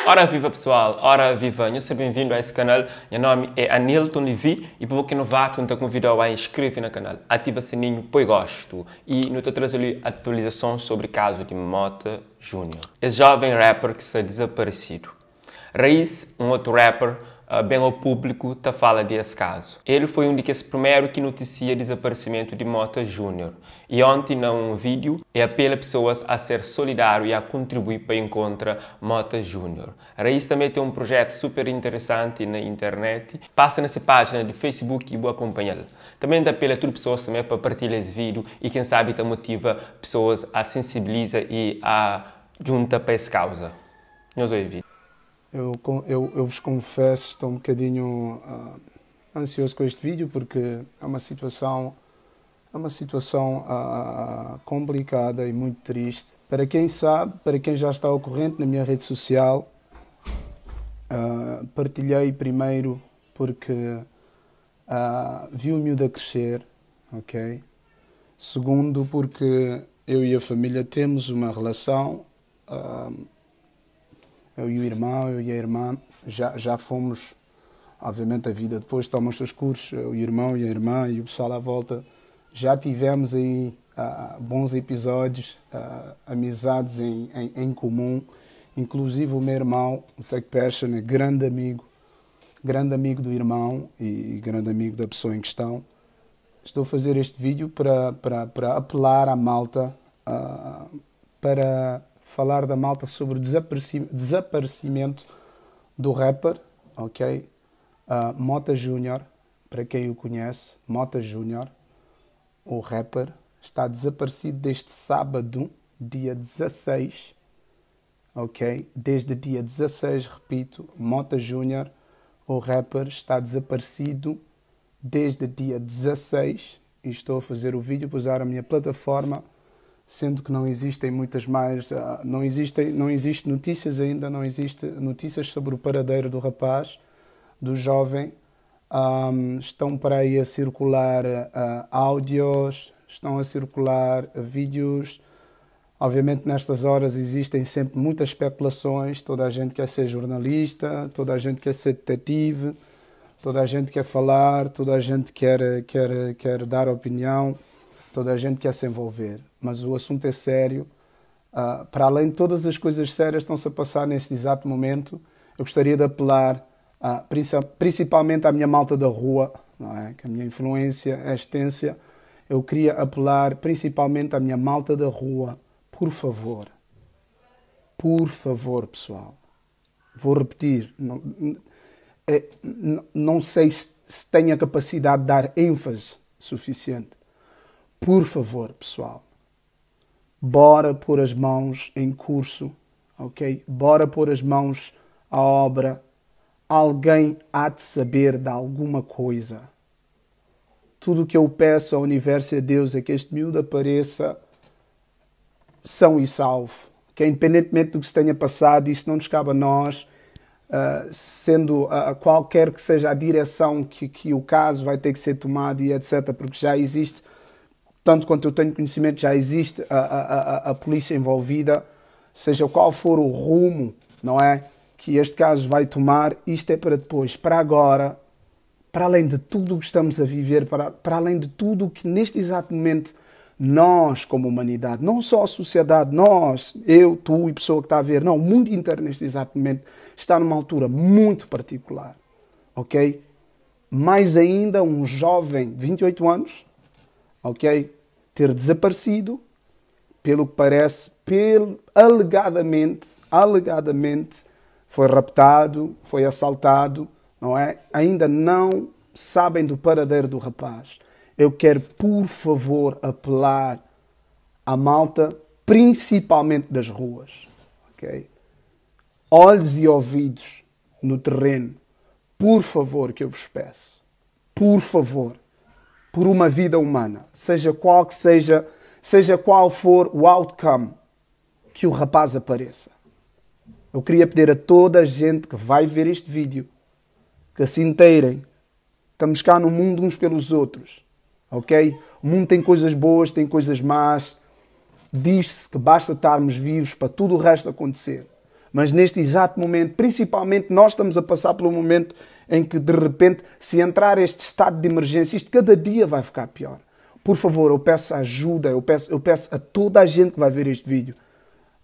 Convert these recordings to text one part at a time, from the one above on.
Ora viva pessoal, ora viva, seja bem-vindo a esse canal. Meu nome é Anilton Levi e para quem não vai, eu te convido a inscrever no canal, ativa o sininho, põe gosto e não te trazer ali atualizações sobre o caso de Mota Júnior. Esse jovem rapper que está desaparecido. Raiz, um outro rapper, bem ao público, tá fala desse caso. Ele foi um dos primeiros que noticia o desaparecimento de Mota Júnior. E ontem, num vídeo, apela pessoas a ser solidário e a contribuir para encontrar Mota Júnior. Raiz também tem um projeto super interessante na internet. Passa nessa página de Facebook e vou acompanhá-lo. Também apela a todas as pessoas também para partilhar esse vídeo e quem sabe te motiva pessoas a sensibilizar e a juntar para essa causa. Nós vamos ver. Eu vos confesso, estou um bocadinho ansioso com este vídeo porque é uma situação complicada e muito triste. Para quem sabe, para quem já está ao corrente na minha rede social, partilhei primeiro porque vi o miúdo a crescer, ok? Segundo, porque eu e a família temos uma relação. Eu e o irmão, eu e a irmã, já fomos, obviamente a vida depois toma os seus cursos, eu e o irmão e a irmã e o pessoal à volta, já tivemos aí bons episódios, amizades em comum, inclusive o meu irmão, o Tech Passion, é grande amigo do irmão e grande amigo da pessoa em questão. Estou a fazer este vídeo para apelar à malta, para falar da malta sobre o desaparecimento do rapper, ok? Mota Júnior, para quem o conhece, Mota Júnior, o rapper, está desaparecido desde sábado, dia 16, ok? Desde dia 16, repito, Mota Júnior, o rapper, está desaparecido desde dia 16 e estou a fazer o vídeo para usar a minha plataforma, sendo que não existem muitas mais, não existe notícias ainda, não existe notícias sobre o paradeiro do rapaz, do jovem. Estão para aí a circular áudios, estão a circular vídeos. Obviamente nestas horas existem sempre muitas especulações, toda a gente quer ser jornalista, toda a gente quer ser detetive, toda a gente quer falar, toda a gente quer dar opinião, toda a gente quer se envolver. Mas o assunto é sério. Para além de todas as coisas sérias que estão-se a passar neste exato momento, eu gostaria de apelar principalmente à minha malta da rua, não é? Que a minha influência é extensa. Eu queria apelar principalmente à minha malta da rua. Por favor, pessoal. Vou repetir. Não sei se tenho a capacidade de dar ênfase suficiente. Por favor, pessoal. Bora pôr as mãos em curso, ok? Bora pôr as mãos à obra. Alguém há de saber de alguma coisa. Tudo o que eu peço ao universo e a Deus é que este miúdo apareça são e salvo. Que independentemente do que se tenha passado, isso não nos cabe a nós, sendo qualquer que seja a direção que o caso vai ter que ser tomado e etc. Porque já existe... Tanto quanto eu tenho conhecimento, já existe a polícia envolvida, seja qual for o rumo, não é, que este caso vai tomar, isto é para depois, para agora, para além de tudo o que estamos a viver, para além de tudo o que neste exato momento nós, como humanidade, não só a sociedade, nós, eu, tu e pessoa que está a ver, não, o mundo inteiro neste exato momento está numa altura muito particular, ok? Mais ainda um jovem, 28 anos, ok? Ter desaparecido, pelo que parece, alegadamente, foi raptado, foi assaltado, não é? Ainda não sabem do paradeiro do rapaz. Eu quero, por favor, apelar à malta, principalmente das ruas, ok? Olhos e ouvidos no terreno, por favor, que eu vos peço. Por favor. Por uma vida humana, seja qual for o outcome, que o rapaz apareça. Eu queria pedir a toda a gente que vai ver este vídeo, que se inteirem. Estamos cá no mundo uns pelos outros, ok? O mundo tem coisas boas, tem coisas más. Diz-se que basta estarmos vivos para tudo o resto acontecer. Mas neste exato momento, principalmente nós estamos a passar pelo momento em que de repente, se entrar este estado de emergência, isto cada dia vai ficar pior. Por favor, eu peço ajuda, eu peço a toda a gente que vai ver este vídeo,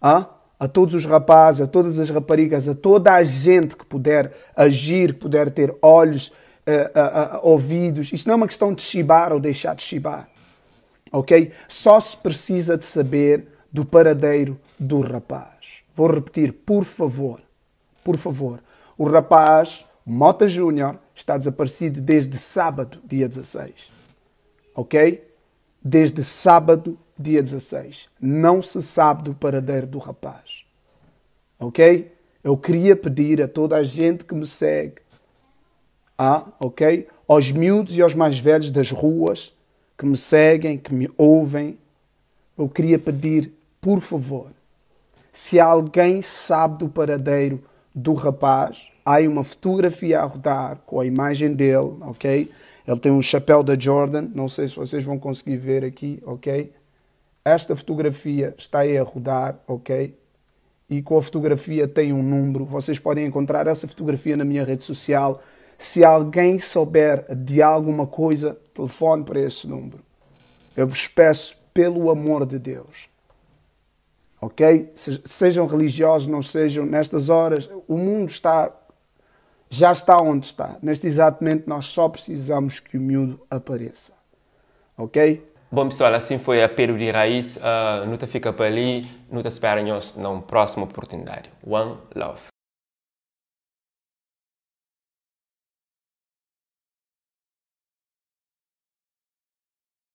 a todos os rapazes, a todas as raparigas, a toda a gente que puder agir, que puder ter olhos, ouvidos. Isto não é uma questão de chibar ou deixar de chibar, ok? Só se precisa de saber do paradeiro do rapaz. Vou repetir, por favor. O rapaz, Mota Júnior, está desaparecido desde sábado, dia 16. Ok? Desde sábado, dia 16. Não se sabe do paradeiro do rapaz. Ok? Eu queria pedir a toda a gente que me segue, ok? Aos miúdos e aos mais velhos das ruas, que me seguem, que me ouvem, eu queria pedir, por favor, se alguém sabe do paradeiro do rapaz, há aí uma fotografia a rodar com a imagem dele, ok? Ele tem um chapéu da Jordan, não sei se vocês vão conseguir ver aqui, ok? Esta fotografia está aí a rodar, ok? E com a fotografia tem um número, vocês podem encontrar essa fotografia na minha rede social. Se alguém souber de alguma coisa, telefone para esse número. Eu vos peço, pelo amor de Deus, ok? Sejam religiosos, não sejam, nestas horas, o mundo já está onde está. Neste exato momento, nós só precisamos que o miúdo apareça, ok? Bom, pessoal, assim foi a Pedro de Raiz. Não te fica para ali, não te espera numa próxima oportunidade. One love.